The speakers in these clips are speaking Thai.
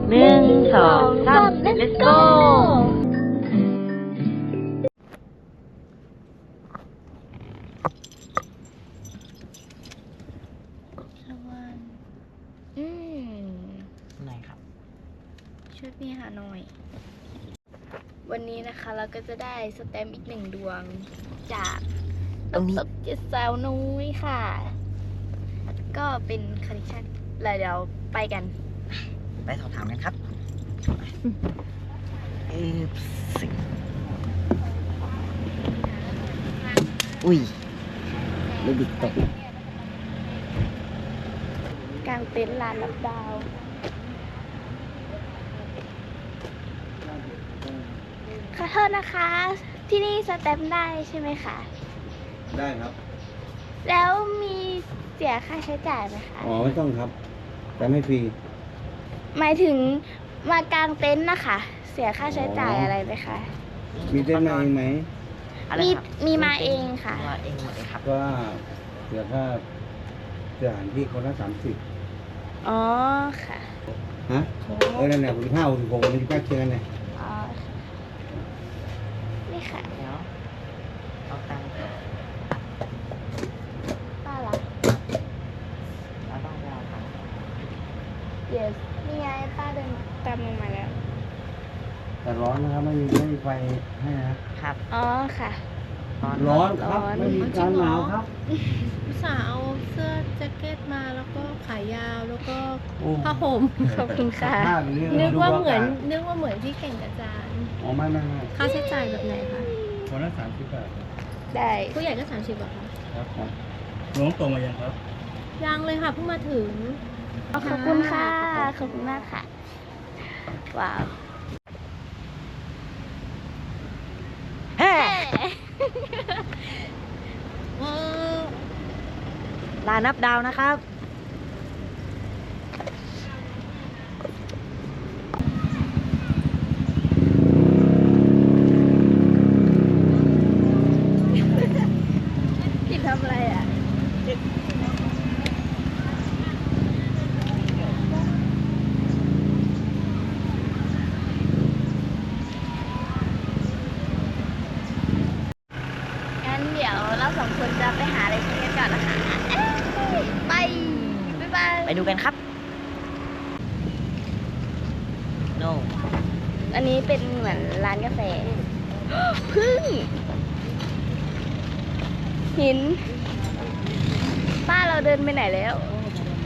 1 2 3 let's go ไหนครับ ช่วยพี่หาหน่อย วันนี้นะคะเราก็จะได้สแตมป์อีก1 ดวงจากตรงนี้ ตกเจ็ดสาวนุ้ยค่ะ ก็เป็นคอนเนคชั่นแล้วเดี๋ยวไปกัน ไปสอบถามกันครับสิอุ้ยลูกบิดตก กลางเต็นท์ลานนับดาว ขอโทษนะคะ ที่นี่สแตมป์ได้ใช่ไหมคะ ได้ครับ แล้วมีเสียค่าใช้จ่ายไหมคะ อ๋อไม่ต้องครับ แต่ไม่ฟรี หมายถึงมากางเต็นท์นะคะ เสียค่าใช้จ่ายอะไรไหมคะ มีเต้นมาเองไหม อะไรครับ มีมาเองค่ะ มาเองหมดเลยครับ ก็เสียค่าสถานที่คนละ30 อ๋อค่ะ ฮะนั่นแหละ65 66มันจะใกล้เคียงกันเลย อ๋อค่ะนี่ค่ะ เดี๋ยวเอาตังค์ ป้าละ เราต้องไปเอาตังค์ yes นี่ไงป้าเดินตามลงมาแล้ว แต่ร้อนนะครับไม่มีไฟให้นะครับ อ๋อค่ะ ร้อนครับ ร้อน ไม่มีการหนาวครับ อุตส่าห์เอาเสื้อแจ็คเก็ตมาแล้วก็ขายาวแล้วก็ โอ้ ผ้าห่ม ขอบคุณค่ะ ภาพอย่างนี้ นึกว่า ดู เหมือน กศ นึกว่าเหมือนที่แก่งกระจาน อ๋อไม่ ค่าใช้จ่ายแบบไหนคะ คนละ30 บาท ได้ ผู้ใหญ่ก็30 บาทคะ ครับน้องตรงมายังครับ ยังเลยค่ะเพิ่งมาถึง ขอบคุณค่ะ ขอบคุณมากค่ะ ว้าว แฮ่ลานนับดาวนะครับ กินทำอะไรอ่ะ งั้นเดี๋ยวเรา2 คนจะไปหาอะไรกินกันก่อนนะคะเอ้ยไป บ๊ายบาย ไปดูกันครับ no อันนี้เป็นเหมือนร้านกาแฟ พึ่ง หิน ป้าเราเดินไปไหนแล้ว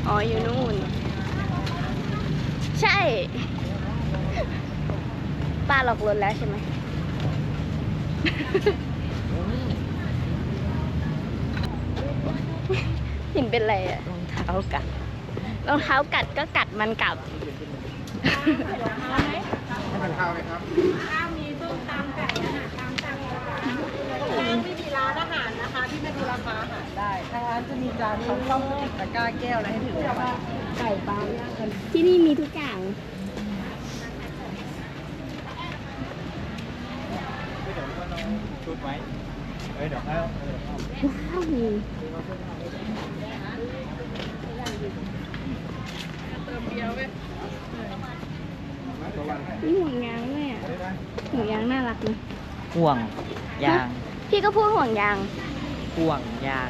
อ๋อ อยู่นู่น ใช่ ป้าหลอกลวงแล้วใช่ไหม หินเป็นอะไรอะ รองเท้ากัน รองเท้ากัดก็กัดมันกลับ มีร้านอาหารนะคะที่มาดูราคาอาหารได้ทางร้านจะมีจานช้อนส้อมกระติกตะกร้าแก้วอะไรให้ถือไว้ไก่ปลาย่างกัน ที่นี่มีทุกอย่าง ชุดไว้เดี๋ยวให้ ว้าวนี่ห่วงยางด้วยอ่ะห่วงยางน่ารักนะ ห่วงยาง พี่ก็พูดห่วงยาง ห่วงยาง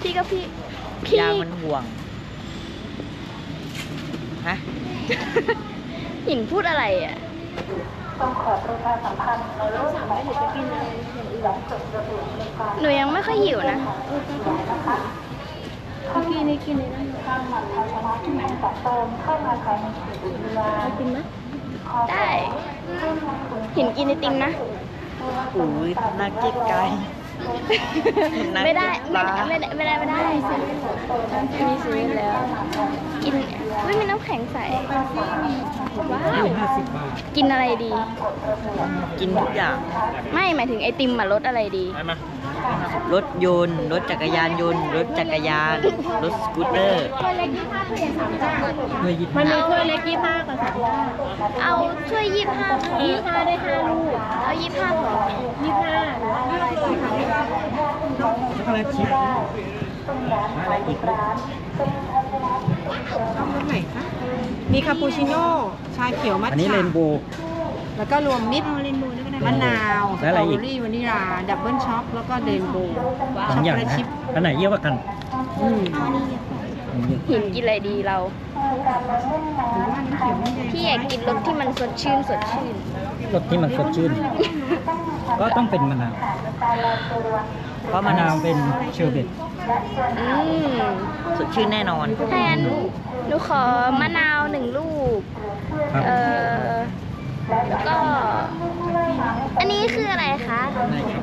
พี่ก็พี่ ยางมันห่วง ฮะ หินพูดอะไรอ่ะ หนูยังไม่ค่อยหิวนะ กินนี่กินนี่นั่นเอากินไหม ได้ หินกินไอติมนะ โอ้ยนักเก็ตไก่ ไม่ได้ ไม่ได้มีซื้อแล้ว กินไม่มีน้ำแข็งใส ว้าว 50 บาท กินอะไรดี กินทุกอย่าง ไม่หมายถึงไอติมอะรสอะไรดี รถยนต์ รถจักรยานยนต์ รถจักรยาน รถสกูตเตอร์ ถ้วยเล็ก25ถ้วยใหญ่3 จานมันมีถ้วยเล็ก25กับ35 เอาช่วย25 25ได้5 ลูก เอา25พอ 25หรือว่าอะไรก็ทำ อะไรชิปอะไรอีก เอาแบบไหนคะ มีคาปูชิโน่ชาเขียวมัท อันนี้เร ฉะ นโบว์ แล้วก็รวมมิตร เรนโบว์ด้วยก็ได้ มะนาวส แล้วอะ ต ไร รอ อี เบ ก อรี่วานิลาดับเบิลช็อกแล้วก็เรนโบว์ สองอย่างนะอันไหนเยอะกว่ากัน อืม หินกินอะไรดีเรา หรือว่าน้ำเขียวไม่แดง พี่อยากกินรสที่มันสดชื่นสดชื่น รสที่มันสดชื่น ก็ต้องเป็นมะนาว เพราะ มะนานมะาว ว เป็นเชอร์เบต อืม สดชื่นแน่นอน ถ้างั้นหนูขอมะนาว1 ลูก ครับ แล้วก็ อันนี้คืออะไรคะ ได้ครับ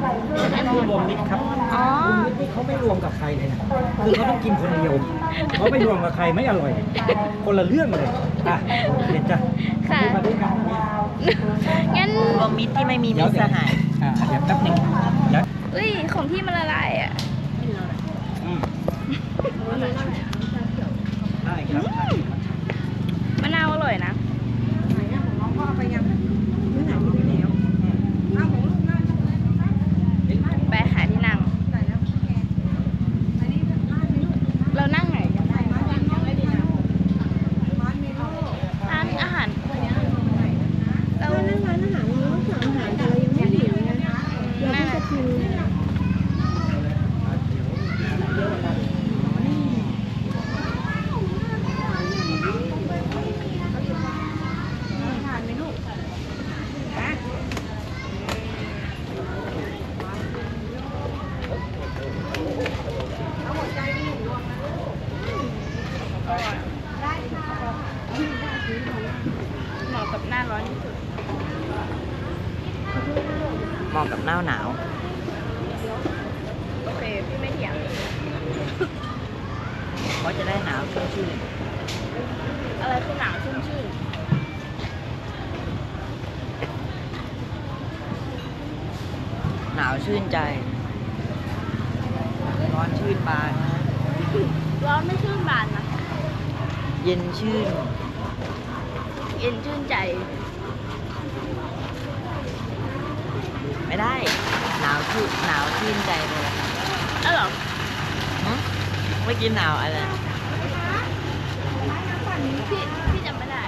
อันนี้รวมมิตรครับ อ๋อ รวมมิตรนี่เขาไม่รวมกับใครเลยนะคือเขาต้องกินคนเดียวเขาไม่รวมกับใครไม่อร่อย คนละเรื่องเลยอ่ะเด็ดจ้ะ ค่ะ มาด้วยกันนี่ งั้น รวมมิตรที่ไม่มีมิตรสหาย เดี๋ยวแป๊บหนึงเดี๋ยว อุ้ย ของพี่มันละลายอ่ะ อืมได้ครับ มะนาวอร่อยนะ ไหนอะของน้องก็เอาไปยังเมื่อไหร่ที่ไปแล้วอ้าวของลูกน่าจะ ไปหาที่นั่ง ใส่แล้วแกอันนี้ร้านนี้ลูก เรานั่งไหนกัน ร้านนี้น้องไม่ดีนะร้านนี้ลูก ร้านอาหารเรา ถ้านั่งร้านอาหารเราต้องสั่งอาหารแต่เรายังไม่หิวไงเราก็จะกิน ทานไหมลูกนะ เหมาะกับหน้าร้อนที่สุด เหมาะกับหน้าหนาว โอเค พี่ไม่เถียง เพราะจะได้หนาวชุ่มชื่น อะไรคือหนาวชุ่มชื่น หนาวชื่นใจ ร้อนชื่นบาน ร้อนไม่ชื่นบานนะ เย็นชื่น เย็นชื่นใจ ไม่ได้ หนาวชื่นใจเลย อ้าวเหรอ หึเมื่อกี้หนาวอะไร พี่จำไม่ได้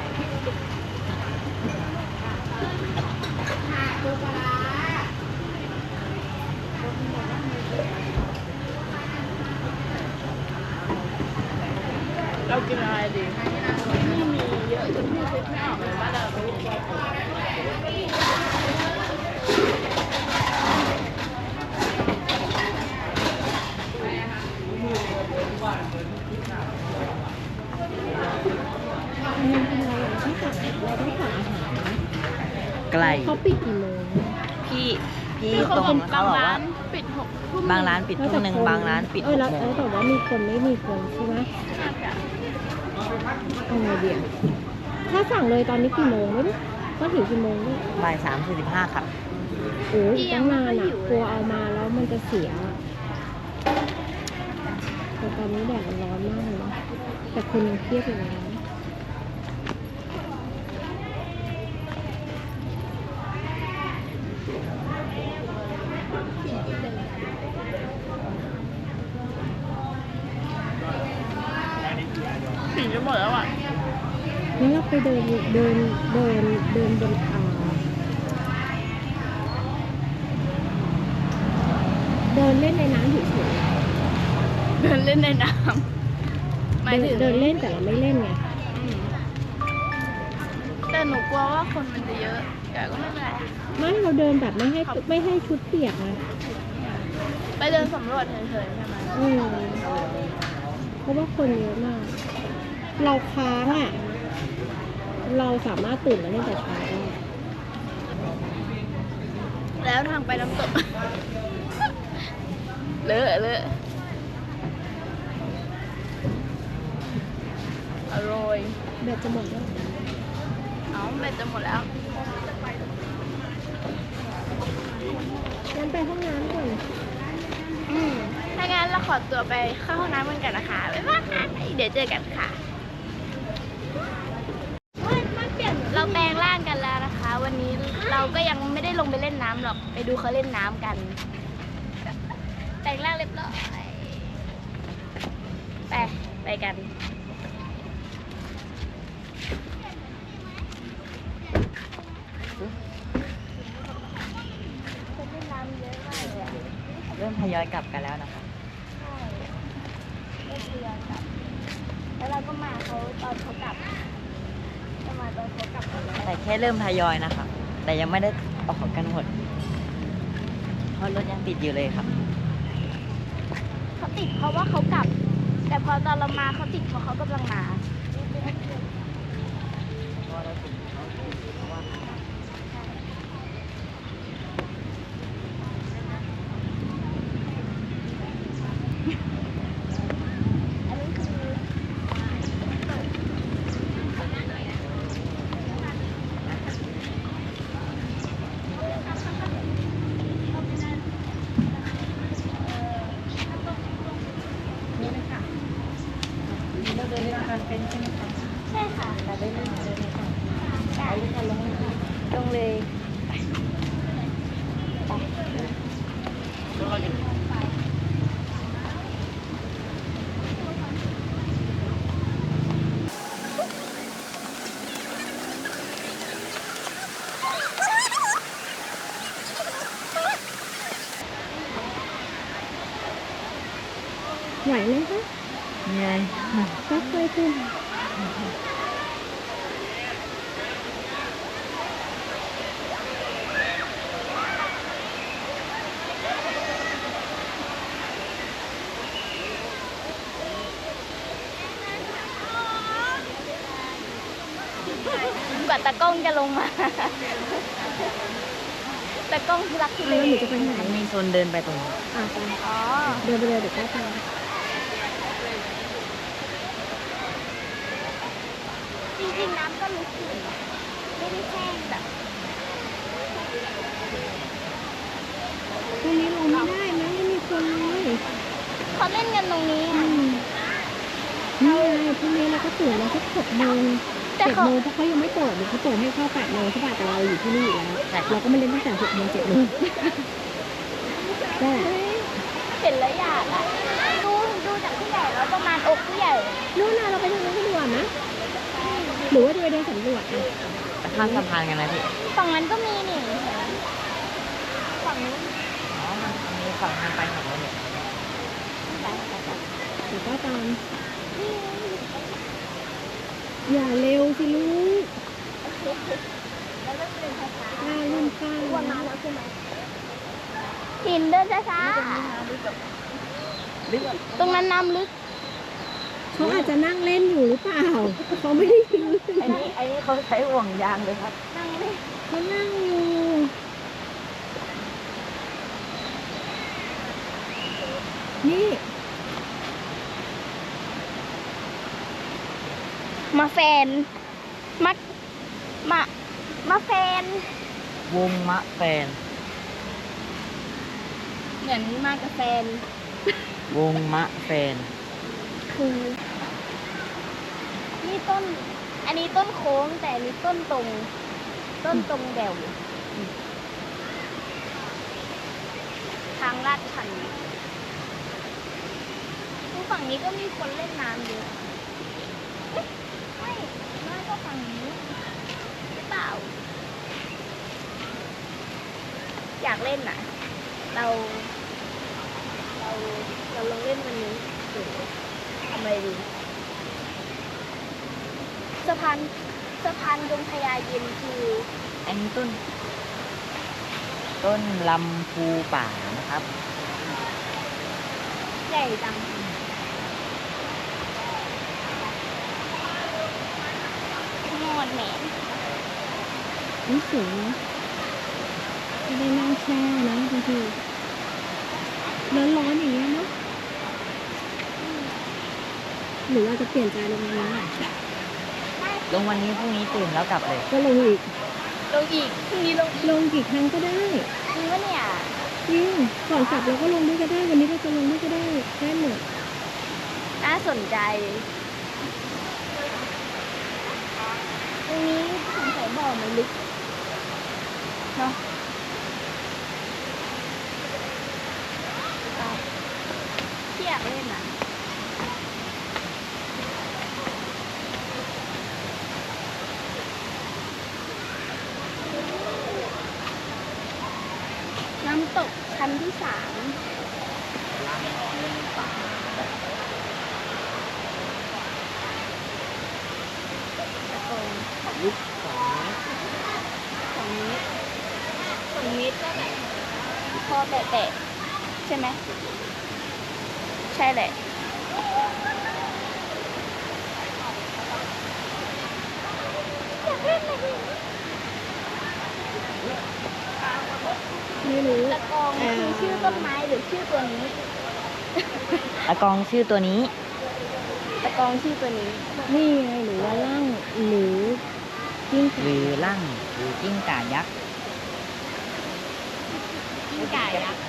เรากินอะไรดีไม่มีเยอะจนพี่คิดไม่ออกเลยว่าเราจะกินอะไร มันเป็นอะไรที่สั่งเราต้องสั่งอาหารนะ ไกล เขาปิดกี่โมง พี่ต เขา รง เป็น เขา บาง บอก ร้า ว่า นปิด6 ทุ่ม บางร้านปิดทุ่มหนึ่งบางร้านปิด แล้ว 6 โมง แต่ว่ามีคนไม่มีคนใช่ไหมเอาไงดีอะถ้าสั่งเลยตอนนี้กี่โมงไม่รู้ก็ถึงกี่โมงเนี่ย บ่าย3:45ครับ โอ้ยตั้งนานอ่ะกลัวเอามาแล้วมันจะเสียแต่ตอนนี้แดดมันร้อนมากเลยนะแต่คนยังเครียดอยู่นะ ถึงจะหมดแล้วอ่ะ งั้นเราไปเดินบนเดินเล่นในน้ำเฉย เดินเล่นในน้ำหมายถึง เดินเล่นแต่เราไม่เล่นไง อืมแต่หนูกลัวว่าคนมันจะเยอะแต่ก็ไม่เป็นไร ไม่เราเดินแบบไม่ให้ชุดเปียกนะ ไปเดินสำรวจเฉยๆใช่ไหม เพราะว่าคนเยอะมาก เราค้างอ่ะ เราสามารถตื่นมาเล่นแต่เช้าได้ แล้วทางไปน้ำตก เลอะอร่อย แบตจะหมดแล้ว เอาแบตจะหมดแล้ว งั้นไปห้องน้ำก่อน ถ้างั้นเราขอตัวไปเข้าห้องน้ำกันนะคะ บ๊ายบาย เดี๋ยวเจอกันค่ะ เราแปลงร่างกันแล้วนะคะ วันนี้เราก็ยังไม่ได้ลงไปเล่นน้ำหรอก ไปดูเขาเล่นน้ำกัน แปลงร่างเรียบร้อย ไปกัน ริ่มทยอยกลับกันแล้วนะคะ ใช่ก็เรือกับแล้วเราก็มาเขาตอนเขากลับจะมาตอนเขากลับกันแล้ว แต่แค่เริ่มทยอยนะคะ แต่ยังไม่ได้ออกกันหมด เพราะรถยังติดอยู่เลยครับ เขาติดเพราะว่าเขากลับ แต่พอตอนเรามาเขาติดเพราะเขากำลังมา อันนี้คือ เราเดินในทางเป็นใช่ไหมคะ ใช่ค่ะ แต่ได้ไม่เดินในทาง ได้ลงเลย ไหวไหมคะ ไง ก็ค่อยขึ้น กว่าตากล้องจะลงมา ตากล้องทุลักทุเล แล้วหนูจะไปไหน มันมีโซนเดินไปตรงนี้ อ่ะไป อ๋อ เดินไปเลยเดี๋ยวก็ไป จริงๆน้ำก็ลึกอยู่ไม่ได้แห้งแบบ ตรงนี้ลงไม่ได้นะไม่มีคนเลย เขาเล่นกันตรงนี้ อื อ่ะ มนี่ไงพรุ่งนี้เราก็ตื่นแล้วสัก6 โมง แต่ 7 เขา โมงเพราะเขายังไม่เปิดเดี๋ยวเขาเปิดให้เข้า8 โมงใช่ป่ะแต่เราอยู่ที่นี่อยู่แล้ว ใช่ครับ เราก็ไม่เล่นตั้งแต่6 โมง 7 โมงได้ เห็นแล้วอยากอ่ะ ดูจากผู้ใหญ่แล้วประมาณอกผู้ใหญ่ นู่นน่ะเราไปทางนู้นกันดีกว่านะหรือว่าจะไปเดินสำรวจอ่ะ ไปข้ามสะพานกันนะพี่ ฝั่งนั้นก็มีนี่ฝั่งนู้น อ๋อ มันมีฝั่งทางไปของเราเนี่ย เดี๋ยวก็ตามอย่าเร็วสิลูก แล้วก็เดินช้า หน้ารุ่นข้าง ๆวนมาแล้วใช่ไหมหินเดินช้าๆตรงนั้นน้ำลึก เขาอาจจะนั่งเล่นอยู่หรือเปล่าเขาไม่ได้ยืน อันนี้เขาใช้ห่วงยางเลยครับ นั่งเลย เขานั่งอยู่นี่ มาแฟน มาแฟน วงมะแฟน เหมือนมากับแฟน วงมะแฟน คือ นี่ต้น อันนี้ต้นโค้งแต่อันนี้ต้นตรง ต้นตรงแดวทางลาดชันฝั่งนี้ก็มีคนเล่นน้ำเยอะเอ๊ะไม่น่าจะฝั่งนี้หรือเปล่า อยากเล่นน่ะ เราลองเล่นวันนี้ดูทำอะไรดีสะพานดงพญาเย็นคือ อันนี้ต้นลำพูป่านะครับ ใหญ่จังหมดแหม นี่สวยนะจะได้นั่งแช่นะบางทีร้อนๆอย่างเงี้ยเนาะหรือเราจะเปลี่ยนใจลงมานี้ ลงวันนี้พรุ่งนี้ตื่นแล้วกลับเลย ก็ลงอีก ลงอีกพรุ่งนี้ลงอีก ลงกี่ครั้งก็ได้ จริงปะเนี่ย จริงก่อนกลับเราก็ลงด้วยก็ได้ วันนี้เราจะลงด้วยก็ได้ได้หมด น่าสนใจตรงนี้สงสัยบ่อมันลึกเนาะที่อยากเล่นอ่ะ น้ำตกชั้นที่ 3 ยุค2 เมตรก็แบบพอแตะๆใช่ไหมใช่แหละอยากเล่นเลย ไม่รู้ ตะกองคือชื่อต้นไม้หรือชื่อตัวนี้ ตะกองชื่อตัวนี้ ตะกองชื่อตัวนี้ นี่ไงหรือว่าล่างหรือยิ่ง หรือลั่งหรือกิ้งก่ายักษ์ กิ้งก่ายักษ์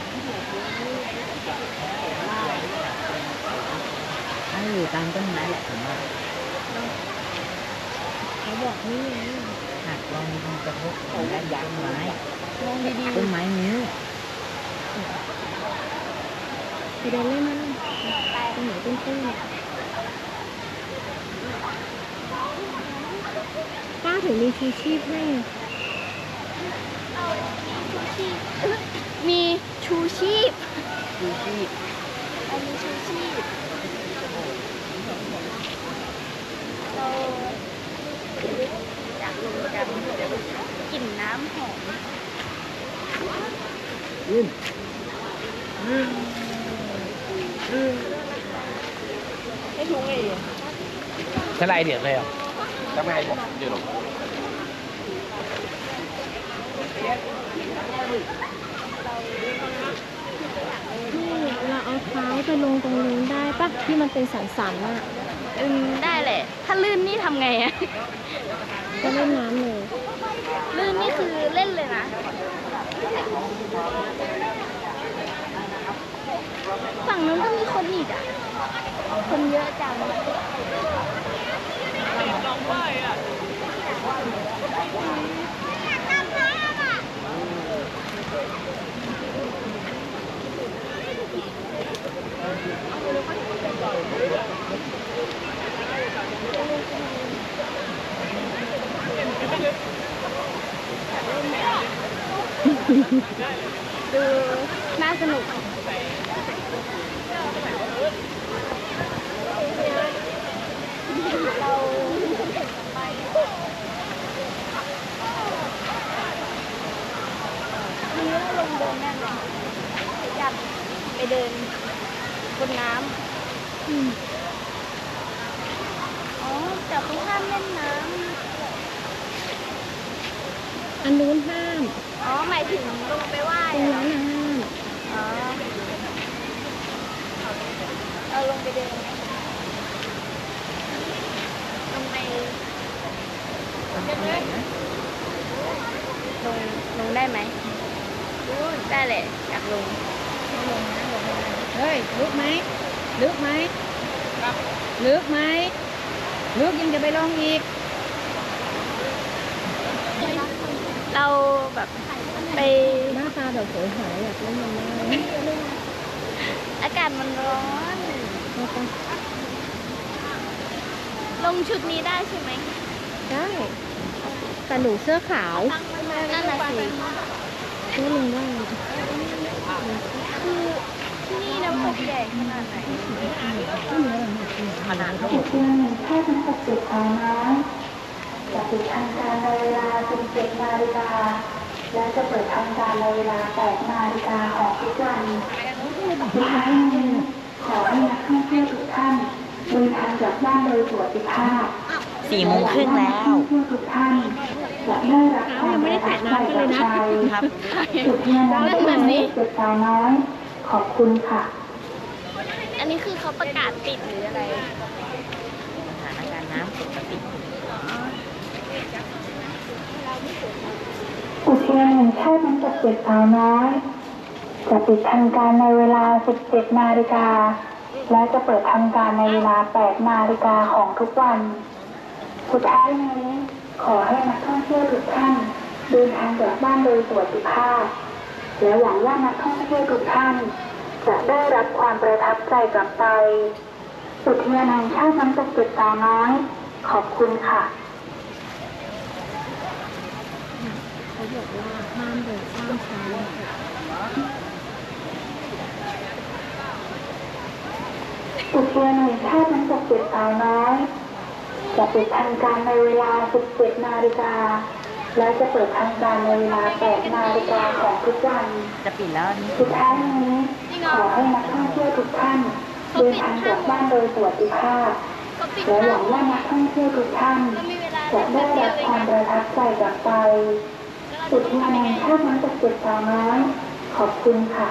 ถ้าอยู่ตามต้นไม้แหละผมว่า เขาบอกนี่ไง หากลองดีๆกระทบของด้านยักษ์ไม้ มองดี ต้นไม้นิ้ว ไปเดินเล่นมั้ยตรงไหนต้นๆป้าถึงมีชูชีพให้ ๆมีชูชีพ ดูชีพ อันนี้ชูชีพเราอยากลงกันกลิ่นน้ำหอม ให้ทุกเลย ใช่ไรเดียดเลยอ่ะจะไม่ให้ผมเดี๋ยวหรอก นี่เราเอาเท้าไปลงตรงนู้นได้ปะที่มันเป็นสันๆอ่ะ ได้แหละ ถ้าลื่นนี่ทำไงอะ ก็เล่นน้ำเลย ลื่นนี่คือเล่นเลยนะ ฝั่งนู้นก็มีคนอีกอ่ะ คนเยอะจัง ดูน่าสนุก เราไปวันนี้เราลงเดินแน่นอนอยากไปเดินบนน้ำอ๋อแต่เขาห้ามเล่นน้ อันนู้นห้าม ำอ๋อหมายถึงลงไปว่าย ตรง อะ นั้นน่ะห้าม อ๋อเราลงไปเดินลงไปลงได้ไหมได้แหละอยากลง เฮ้ยลึกไหมลึกไหมลึกไหมลึกยังจะไปลงอีก เราแบบไป หน้าตาแบบสวยหายอยากเล่นมันมาก อากาศมันร้อน เอาไป ลงชุดนี้ได้ใช่ไหม ได้แต่หนูเสื้อขาว นั่นน่ะสิ ก็ลงได้ คือที่นี่น้ำตกใหญ่ขนาดไหน ขนาด จุดเทียนแค่ทั้ง6จุดเอาน้ำจะปิดทำการในเวลา 17 นาฬิกา และจะเปิดทำการในเวลา 8 นาฬิกาของทุกวันสุดท้ายนี้ขอให้นักท่องเที่ยวทุกท่านเดินทางกลับบ้านโดยสวัสดิภาพ 4 โมงครึ่งแล้ว นักท่องเที่ยวทุกท่านจะได้รับความประทับใจจากใจ ครับ จุดเทียนน้ำตกเจ็ดสาวน้อย ขอบคุณค่ะ อันนี้คือเขาประกาศปิดหรืออะไร สถานการณ์น้ำปกติ อุทยานแห่งชาติน้ำตกเจ็ดสาวน้อยจะปิดทำการในเวลา 17 นาฬิกา และจะเปิดทำการในเวลา 8 นาฬิกาของทุกวัน สุดท้ายนี้ขอให้นักท่องเที่ยวทุกท่านเดินทางกลับบ้านโดยสวัสดิภาพ และหวังว่านักท่องเที่ยวทุกท่านจะได้รับความประทับใจกลับไปอุทยานแห่งชาติน้ำตกเจ็ดสาวน้อย ขอบคุณค่ะ เขาบอกว่าห้ามเดินข้ามทาง อุทยานแห่งชาติน้ำตกเจ็ดสาวน้อยจะปิดทำการในเวลา 17 นาฬิกาและจะเปิดทำการในเวลา 8 นาฬิกาของทุกวัน จะปิดแล้วนี่ สุดท้ายนี้ขอให้นักท่องเที่ยวทุกท่านเดินทางกลับบ้านโดยสวัสดิภาพ เขาปิด และหวังว่านักท่องเที่ยวทุกท่าน เรามีเวลา จะได้รับความประทับใจกลับไปอุทยานแห่งชาติน้ำตกเจ็ดสาวน้อยขอบคุณค่ะ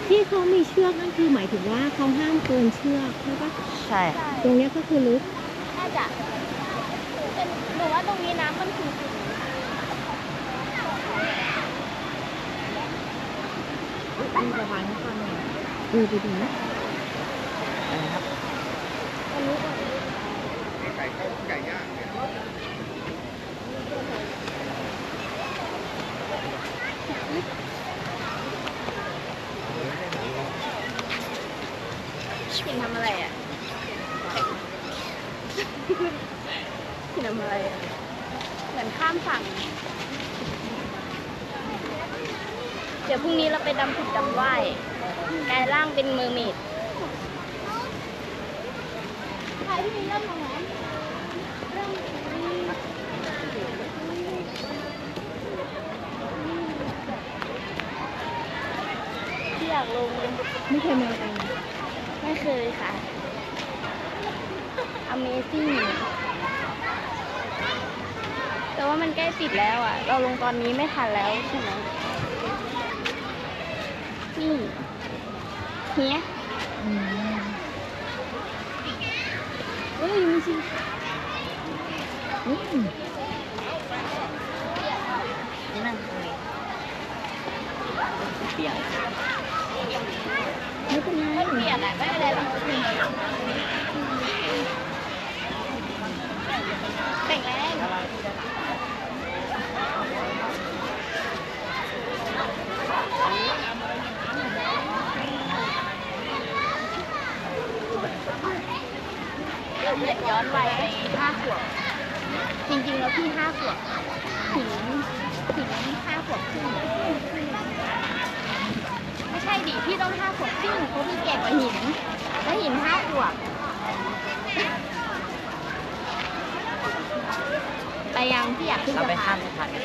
ที่เขามีเชือกนั่นคือหมายถึงว่าเขาห้ามเกินเชือกใช่ปะ ใช่ ตรงเนี้ยก็คือลึก น่าจะเป็นหนูว่าตรงนี้น้ำมันขุ่น มีสะพานข้างหนึ่ง ไปดูนะ นะครับ พี่ทำอะไรอ่ะพี่ทำอะไรอ่ะเหมือนข้ามฝั่ง เดี๋ยวพรุ่งนี้เราไปดำผุดดำว่ายกลายร่างเป็นเมอร์เมดใครที่มีเริ่มของน้ำเริ่มที่อยากลง ไม่เคยมากัน ไม่เคยค่ะ Amazing แต่ว่ามันใกล้ปิดแล้วอ่ะ เราลงตอนนี้ไม่ทันแล้วใช่ไหมนี่เฮียเฮ้ยมีสิ นี่นั่งตรงนี้เปียก ไม่เป็นไร ไม่เปลี่ยนอ่ะไม่เป็นไรหรอกแข็งแรงเหมือนย้อนวัยไป5 ขวบ จริงๆแล้วพี่5 ขวบถึง5 ขวบครึ่งไม่ใช่ดิพี่ต้อง5 ขวบครึ่งเพราะพี่แก่กว่าหินและหิน5 ขวบ ไปยังพี่อยากขึ้น เรา สะ ไป พา ข้าน มสะพานกัน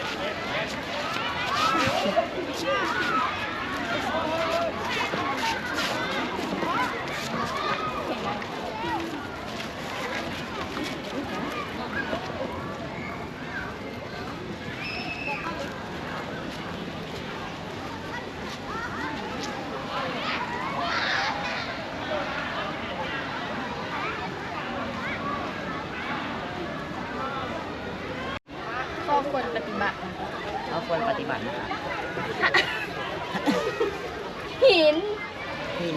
ก็ควรปฏิบัติ เราควรปฏิบัตินะครับ หิน หิน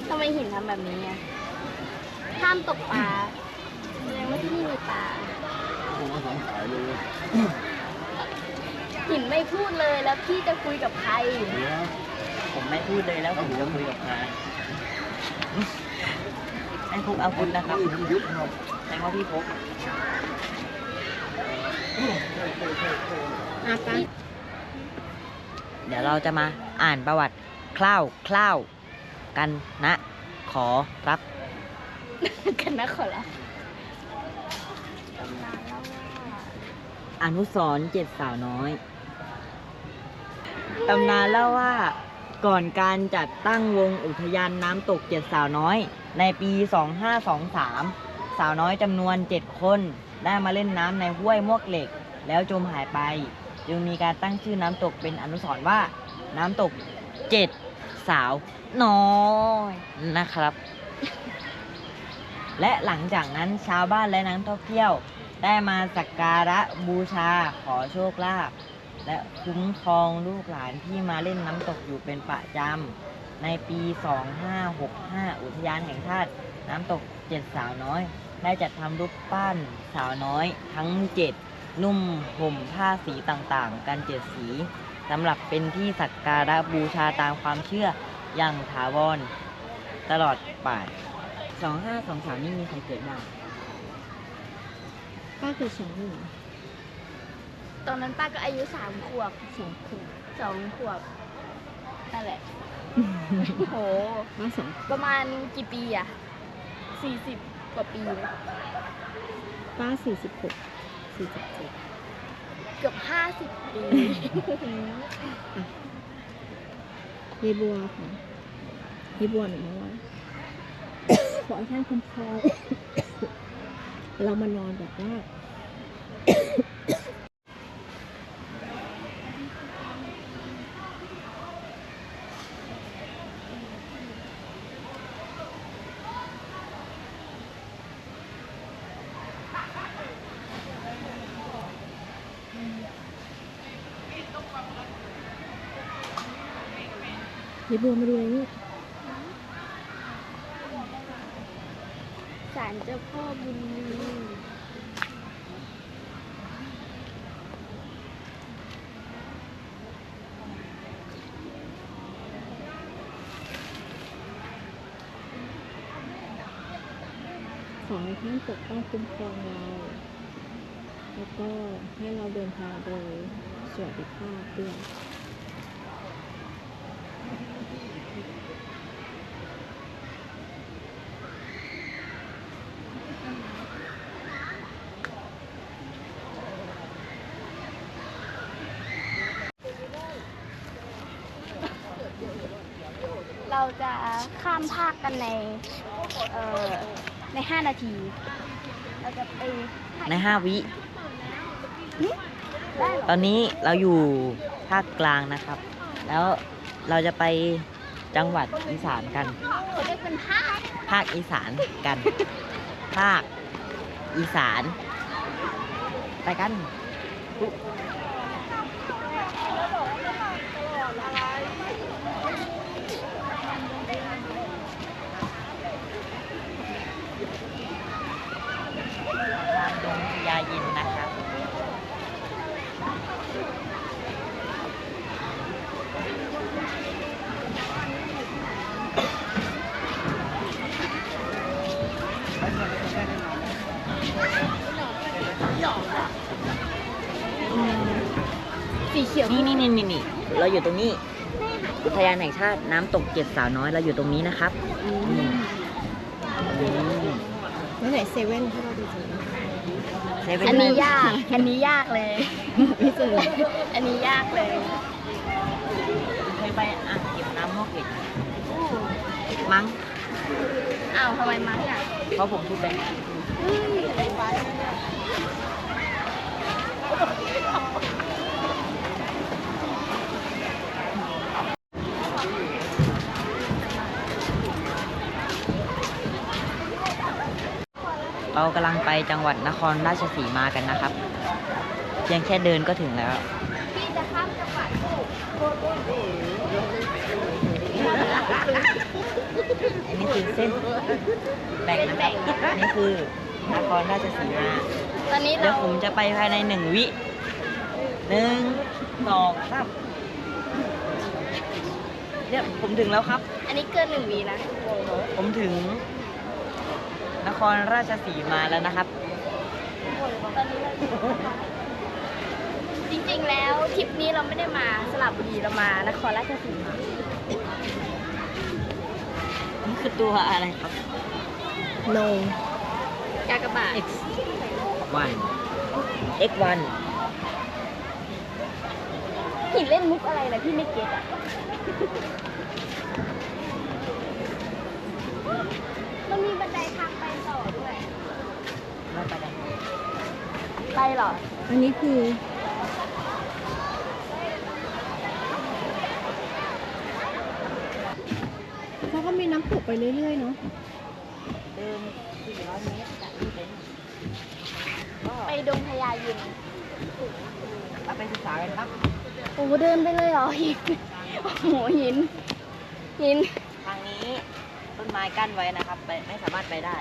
ทำไมหินทำแบบนี้อ่ะห้ามตกปลาแสดงว่าที่นี่มีปลาหินไม่พูดเลยแล้วพี่จะคุยกับใคร ผมไม่พูดเลยแล้วผมจะคุยกับใครให้พกอาวุธนะครับแสดงว่าพี่พก เดี๋ยวเราจะมาอ่านประวัติคร่าวๆกันนะ ขอรับ กันนะขอรับ อนุสรณ์เจ็ดสาวน้อย ตำนานเล่าว่าก่อนการจัดตั้งวงอุทยานน้ำตกเจ็ดสาวน้อย ในปี 2523 สาวน้อยจำนวน 7 คน ได้มาเล่นน้ำในห้วยมวกเหล็ก แล้วจมหายไป จึงมีการตั้งชื่อน้ำตกเป็นอนุสรณ์ว่า น้ำตกเจ็ดสาวน้อยนะครับ และหลังจากนั้นชาวบ้านและนักท่องเที่ยว ได้มาสักการะบูชาขอโชคลาภและคุ้มครองลูกหลานที่มาเล่นน้ำตกอยู่เป็นประจำในปี 2565 อุทยานแห่งชาติน้ำตกเจ็ดสาวน้อย ได้จัดทำรูปปั้นสาวน้อยทั้ง 7 นุ่มห่มผ้าสีต่างๆ กัน 7 สีสำหรับเป็นที่สักการะบูชาตามความเชื่ออย่างถาวรตลอดไป 2523 นี่มีใครเกิดบ้าง ป้าเกิด21 ตอนนั้นป้าก็อายุ3 ขวบ 2 ขวบ 2 ขวบนั่นแหละ โห ป้าสอง ประมาณกี่ปีอะ40 กว่าปีไหม ป้า46 47 เกือบ50 ปี ยายบัวค่ะยายบัวหนูมาว่า ขอให้ท่านคุ้มครอง เรามานอนแบบว่า ยายบัวมาดูอะไรนี่ ศาลเจ้าพ่อบุญมี ขอให้ท่านปกป้องคุ้มครองเรา แล้วก็ให้เราเดินทางโดยสวัสดิภาพด้วย เราจะข้ามภาคกันใน 5 นาที เราจะไปภาค ใน5 วิ ได้เหรอ ตอนนี้เราอยู่ภาคกลางนะครับ แล้วเราจะไปจังหวัดอีสานกัน เขาเรียกเป็นภาค ภาคอีสานกัน ภาคอีสาน ไปกัน ทางดงพญายินนะครับ สีเขียว นี่เราอยู่ตรงนี้ อุทยานแห่งชาติน้ำตกเจ็ดสาวน้อยเราอยู่ตรงนี้นะครับอืม แล้วไหนเซเว่นที่เราดูเจอ เซเว่ อันนี้ยาก อันนี้ยากเลย ไม่เจอ อันนี้ยากเลย เคยไปอ่างเก็บน้ำมอกเหล็กมั้ง อ้าวทำไมมั้งอ่ะ เพราะผมพูดไปเรากำลังไปจังหวัดนครราชสีมากันนะครับ เพียงแค่เดินก็ถึงแล้ว พี่จะข้ามจังหวัด อันนี้คือเส้นแบ่งนะครับอันนี้คือนครราชสีมา ตอนนี้ เดี๋ย เรา วผมจะไปภายใน1 วิ1 2 3เนี่ยผมถึงแล้วครับ อันนี้เกิน1 วีนะ ผมถึงนครราชสีมาแล้วนะครับ ตอนนี้เราจริงๆแล้วทริปนี้เราไม่ได้มาสระบุรีเรามานครราชสีมา นี่คือตัวอะไรครับ โน กากบาท X1 X1 หินเล่นมุกอะไรนะพี่ไม่เก็ตอ่ะ มันมีบันไดทางไปต่อด้วย เราไปกัน ไปเหรอ อันนี้คือเขาก็มีน้ำตกไปเรื่อยๆเนาะ เดิน400 เมตรจากนี้ไปก็ ไปดงพญายิน เราไปศึกษากันครับ โอ้เดินไปเลยเหรอหินโอ้โหหิน ทางนี้ต้นไม้กั้นไว้นะครับไปไม่สามารถไปได้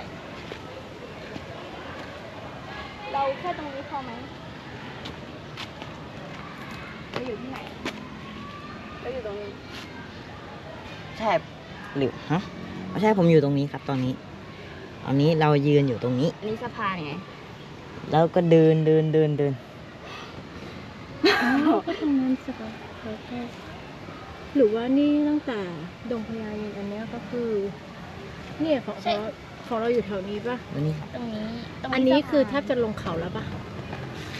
เราแค่ตรงนี้พอไหมเราอยู่ที่ไหน เราอยู่ตรงนี้ ใช่หรือฮะไม่ใช่ผมอยู่ตรงนี้ครับตอนนี้เรายืนอยู่ตรงนี้ อันนี้สะพานไง แล้วก็เดิน ก็ทำงานสักแล้วก็ หรือว่านี่ตั้งแต่ดงพญาเย็นอันเนี้ยก็คือ เนี่ยของเราอยู่แถวนี้ปะ วันนี้ ตรงนี้ อันนี้คือแท สะ บจะลงเขาแล้วปะ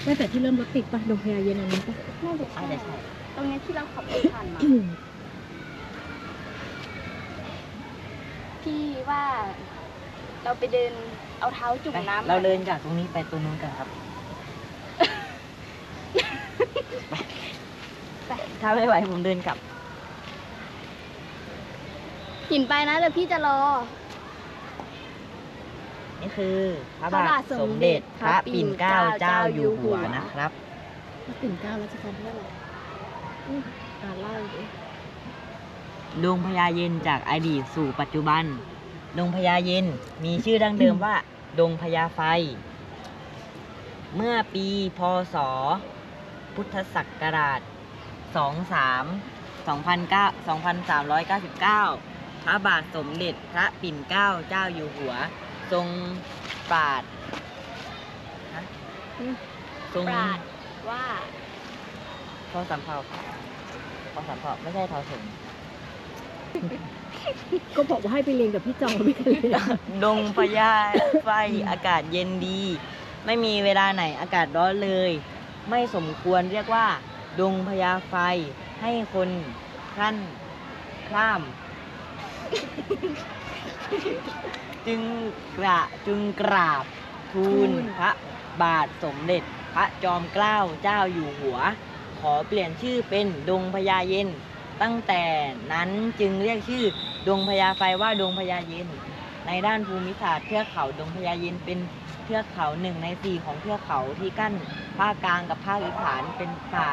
ตั้งแต่ที่เริ่มรถติดปะดงพญาเย็นอันนี้ปะ พานน่าจะ อาจ ใช่ จะใช่ ตรงนี้ที่เราขับรถผ่านมา พี่ว่าเราไปเดินเอาเท้าจุ่มน้ำ เราเดินจากตรงนี้ไปตรงนู้นกันครับไปถ้าไม่ไหวผมเดินกลับ หินไปนะเดี๋ยวพี่จะรอ นี่คือพระ พระ บา บา ท ท ส ส ม มเด็ เด็จ จ พระปิ่นเกล้าเจ้าอยู่หัว เจ้าอยู่หัว นะครับ ปิ่นเกล้ารัชกาลที่เท่าไหร่เล่าดิ ดงพญาเย็นจากอดีตสู่ปัจจุบัน ดงพญาเย็นมีชื่อดั้งเดิมว่า ดงพญาไฟ เมื่อปีพศ พุทธศักราช 2399 พระบาทสมเด็จพระปิ่นเกล้าเจ้าอยู่หัว ทรงปราดฮะทรง ปราดว่า ทอสำเภาไม่ใช่ทอสง ก็บอกว่าให้ไปเรียนกับพี่จองไม่เคยเรียน ดงพญาไฟอากาศเย็นดี ไม่มีเวลาไหนอากาศร้อนเลย ไม่สมควรเรียกว่า ดงพญาไฟให้คนขั้นข้าม จึงกราบทูลพระบาทสมเด็จพระจอมเกล้าเจ้าอยู่หัว ขอเปลี่ยนชื่อเป็นดงพญาเย็น ตั้งแต่นั้นจึงเรียกชื่อดงพญาไฟว่าดงพญาเย็น ในด้านภูมิศาสตร์เทือกเขาดงพญาเย็นเป็นเทือกเขา1 ใน 4ของเทือกเขาที่กั้นภาคกลางกับภาคอีสานเป็นป่า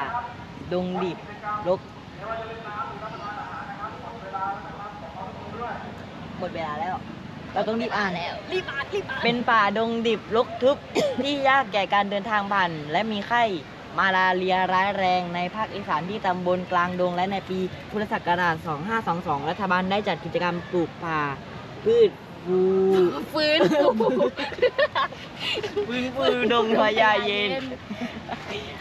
ดงดิบรกหมดเวลาแล้ว เราต้องรีบอ่านแล้วรีบอ่านเป็นป่าดงดิบรกทึบ ที่ยากแก่การเดินทางผ่านและมีไข้มาลาเรียร้ายแรงในภาคอีสานที่ตำบลกลางดงและในปีพุทธศักราช 2522 รัฐบาลได้จัดกิจกรรมปลูกป่าพืชฟื้น ฟูดงพญาเย็น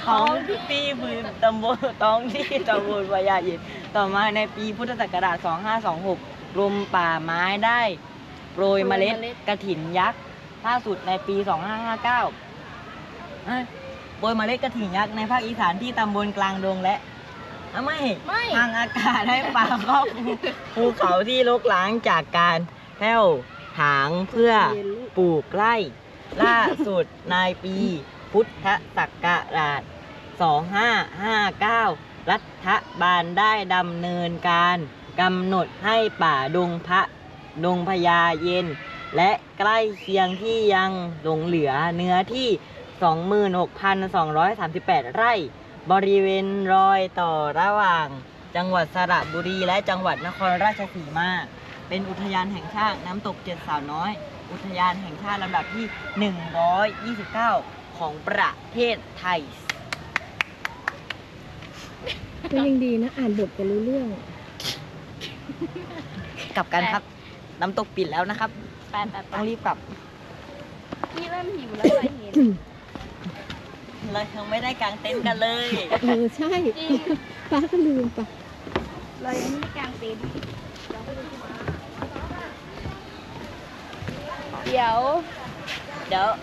ท้องที่พื้นตำบลท้องที่ตำบลพญาเย็นต่อมาในปีพุทธศักราช 2526 กรมป่าไม้ได้โปรยเมล็ดกระถินยักษ์ล่าสุดในปี 2559 โปรยเมล็ดกระถิ่นยักษ์ในภาคอีสานที่ตำบลกลางดงและไม่ ทางอากาศให้ป่าครอบภูเขาที่รกร้างจากการแผ่วถางเพื่อปลูกไร่ ล่าสุดในปีพุทธศักราช 2559 รัฐบาลได้ดำเนินการกำหนดให้ป่าดงพญาเย็น และใกล้เคียงที่ยังหลงเหลือเนื้อที่ 26,238 ไร่ บริเวณรอยต่อระหว่างจังหวัดสระบุรีและจังหวัดนครราชสีมา เป็นอุทยานแห่งชาติน้ำตกเจ็ดสาวน้อย อุทยานแห่งชาติลำดับที่ 129 ของประเทศไทย ก็ยังดีนะ อ่านบทกันรู้เรื่อง กลับกันครับ น้ำตกปิดแล้วนะครับ ไป ต้องรีบกลับ พี่เริ่มหิวแล้วไอ้เห็น เรายังไม่ได้กางเต็นท์กันเลย ใช่ จริง ป้าก็ลืมปะ เรายังไม่ได้กางเต็นท์เดี๋ยว